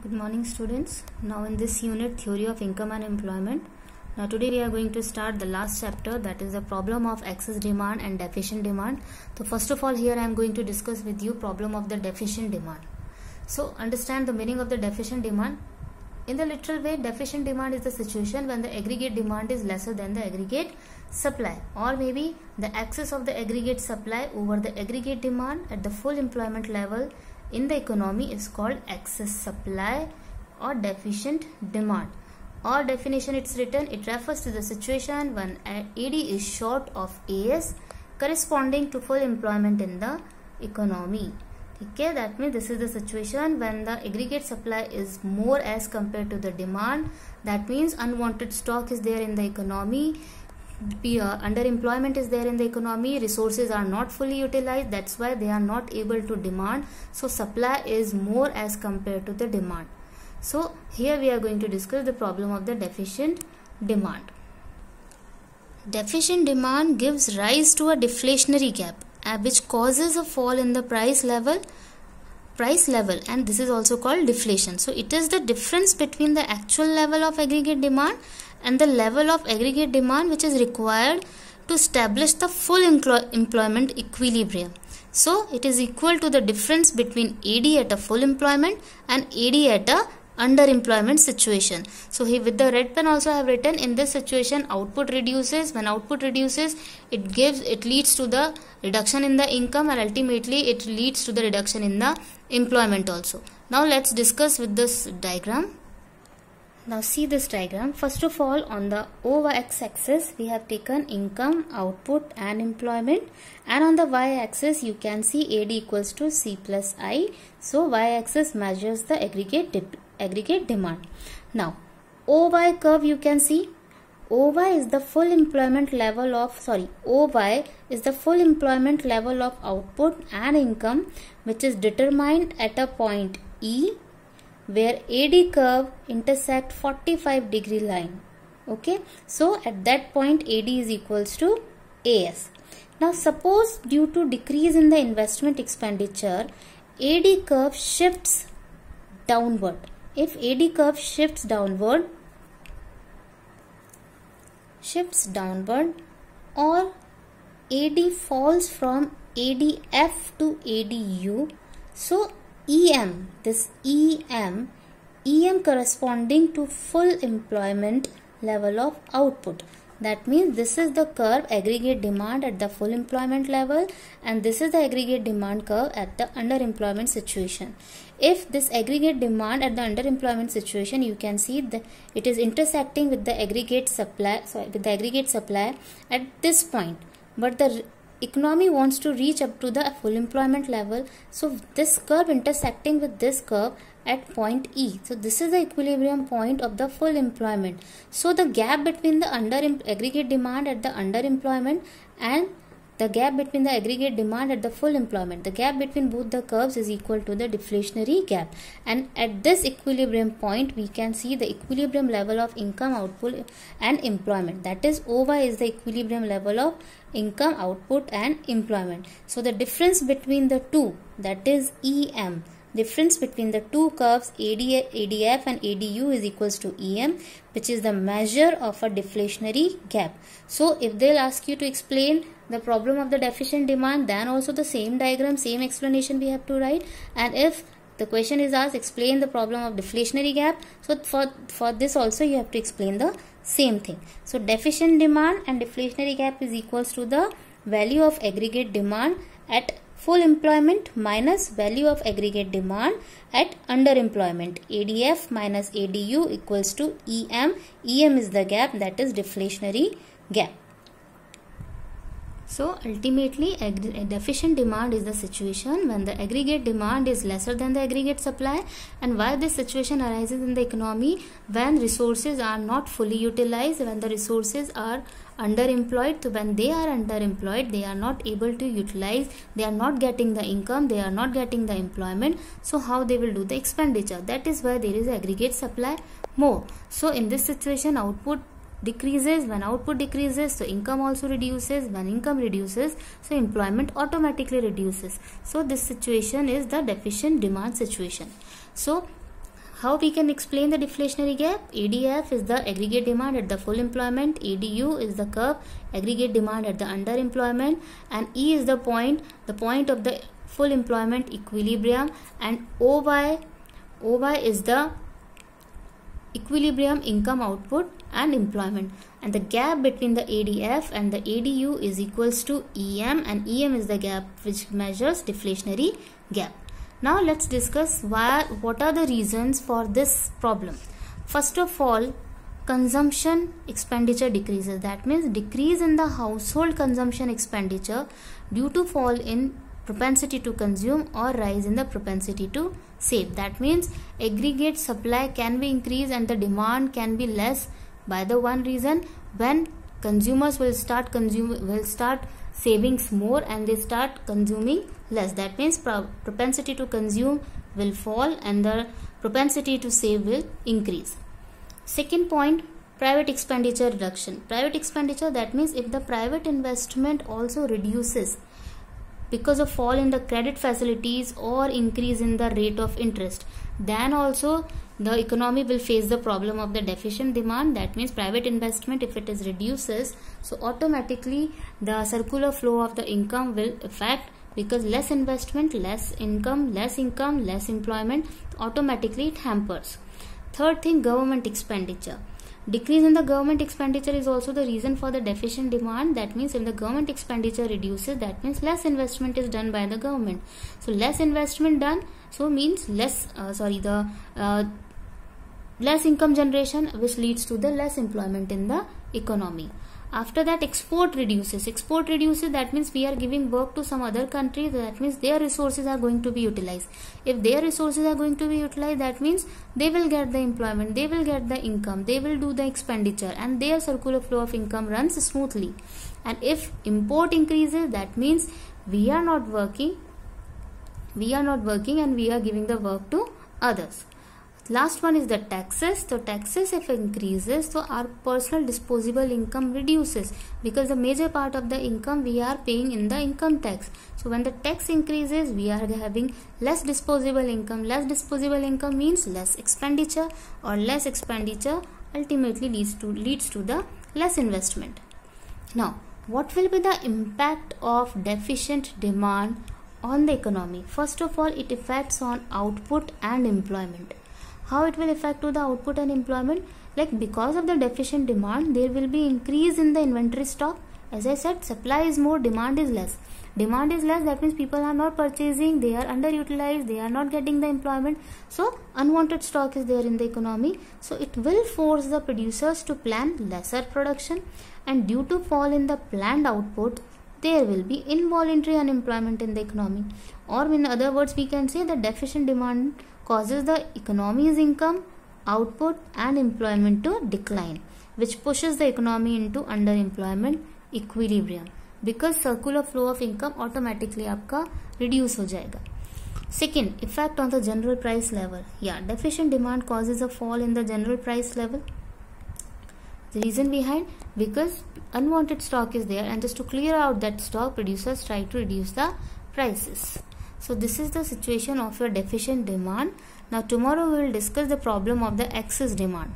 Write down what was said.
Good morning students. Now in this unit theory of income and employment. Now today we are going to start the last chapter, that is the problem of excess demand and deficient demand. So first of all here I am going to discuss with you problem of the deficient demand. So understand the meaning of the deficient demand. In the literal way, deficient demand is the situation when the aggregate demand is lesser than the aggregate supply, or maybe the excess of the aggregate supply over the aggregate demand at the full employment level in the economy is called excess supply or deficient demand. Or definition it's written, it refers to the situation when AD is short of AS corresponding to full employment in the economy. Okay, that means this is the situation when the aggregate supply is more as compared to the demand. That means unwanted stock is there in the economy, underemployment is there in the economy, resources are not fully utilized, that's why they are not able to demand. So supply is more as compared to the demand. So here we are going to discuss the problem of the deficient demand. Deficient demand gives rise to a deflationary gap which causes a fall in the price level, and this is also called deflation. So it is the difference between the actual level of aggregate demand and the level of aggregate demand which is required to establish the full employment equilibrium. So it is equal to the difference between AD at a full employment and AD at a underemployment situation. So here with the red pen also I have written, in this situation output reduces. When output reduces, it leads to the reduction in the income, and ultimately it leads to the reduction in the employment also. Now let's discuss with this diagram. Now see this diagram. First of all, on the x-axis we have taken income, output and employment, and on the y-axis you can see AD equals to C plus I. So y-axis measures the aggregate demand. Now OY curve you can see, OY is the full employment level of OY is the full employment level of output and income which is determined at a point E where AD curve intersect 45 degree line. Okay, so at that point AD is equals to AS. Now suppose due to decrease in the investment expenditure, AD curve shifts downward. If AD curve shifts downward or AD falls from ADF to ADU, so EM corresponding to full employment level of output. That means this is the curve aggregate demand at the full employment level, and this is the aggregate demand curve at the underemployment situation. If this aggregate demand at the underemployment situation, you can see that it is intersecting with the aggregate supply, at this point, but the economy wants to reach up to the full employment level, so this curve intersecting with this curve at point E. So this is the equilibrium point of the full employment. So the gap between the aggregate demand at the underemployment and the gap between the aggregate demand at the full employment, the gap between both the curves is equal to the deflationary gap. And at this equilibrium point, we can see the equilibrium level of income, output and employment. That is, OY is the equilibrium level of income, output and employment. So the difference between the two, that is EM, difference between the two curves ADF and ADU is equals to EM, which is the measure of a deflationary gap. So if they'll ask you to explain the problem of the deficient demand, then also the same diagram, same explanation we have to write. And if the question is asked, explain the problem of deflationary gap, so for this also you have to explain the same thing. So deficient demand and deflationary gap is equals to the value of aggregate demand at full employment minus value of aggregate demand at underemployment. ADF minus ADU equals to EM. EM is the gap, that is deflationary gap. So ultimately a deficient demand is the situation when the aggregate demand is lesser than the aggregate supply. And why this situation arises in the economy? When resources are not fully utilized, when the resources are underemployed. So when they are underemployed, they are not able to utilize, they are not getting the income, they are not getting the employment. So how they will do the expenditure? That is why there is aggregate supply more. So in this situation, output decreases. When output decreases, so income also reduces. When income reduces, so employment automatically reduces. So this situation is the deficient demand situation. So How we can explain the deflationary gap? ADF is the aggregate demand at the full employment, ADU is the curve aggregate demand at the underemployment, and E is the point of the full employment equilibrium, and OY is the equilibrium income output and employment, and the gap between the ADF and the ADU is equals to EM, and EM is the gap which measures deflationary gap. Now let's discuss what are the reasons for this problem. First of all, consumption expenditure decreases. That means decrease in the household consumption expenditure due to fall in propensity to consume or rise in the propensity to save. That means aggregate supply can be increased and the demand can be less by the one reason, when consumers will start savings more and they start consuming less. That means propensity to consume will fall and the propensity to save will increase. Second point, private expenditure reduction. Private expenditure, that means if the private investment also reduces because of fall in the credit facilities or increase in the rate of interest, then also the economy will face the problem of the deficient demand. That means private investment, if it is reduces, so automatically the circular flow of the income will affect, because less investment, less income, less employment, automatically it hampers. Third thing, government expenditure. Decrease in the government expenditure is also the reason for the deficient demand. That means if the government expenditure reduces, that means less investment is done by the government. So less investment done, so means less income generation, which leads to the less employment in the economy. After that, export reduces. That means we are giving work to some other countries. That means their resources are going to be utilized. If their resources are going to be utilized, that means they will get the employment, they will get the income, they will do the expenditure, and their circular flow of income runs smoothly. And if import increases, that means we are not working and we are giving the work to others. Last one is the taxes. So taxes if increases, so our personal disposable income reduces, because the major part of the income we are paying in the income tax. So when the tax increases, we are having less disposable income. Less disposable income means less expenditure, or less expenditure ultimately leads to the less investment. Now, what will be the impact of deficient demand on the economy? First of all, it affects on output and employment. How it will affect to the output and employment? Like, because of the deficient demand, there will be increase in the inventory stock. As I said, supply is more, demand is less. Demand is less, that means people are not purchasing, they are underutilized, they are not getting the employment. So unwanted stock is there in the economy. So it will force the producers to plan lesser production, and due to fall in the planned output, there will be involuntary unemployment in the economy. Or in other words, we can say that deficient demand causes the economy's income, output and employment to decline, which pushes the economy into underemployment equilibrium, because circular flow of income automatically आपका reduce हो जाएगा. Second, effect on the general price level. Yeah, deficient demand causes a fall in the general price level. The reason behind, because unwanted stock is there, and just to clear out that stock, producers try to reduce the prices. So this is the situation of your deficient demand. Now tomorrow we will discuss the problem of the excess demand.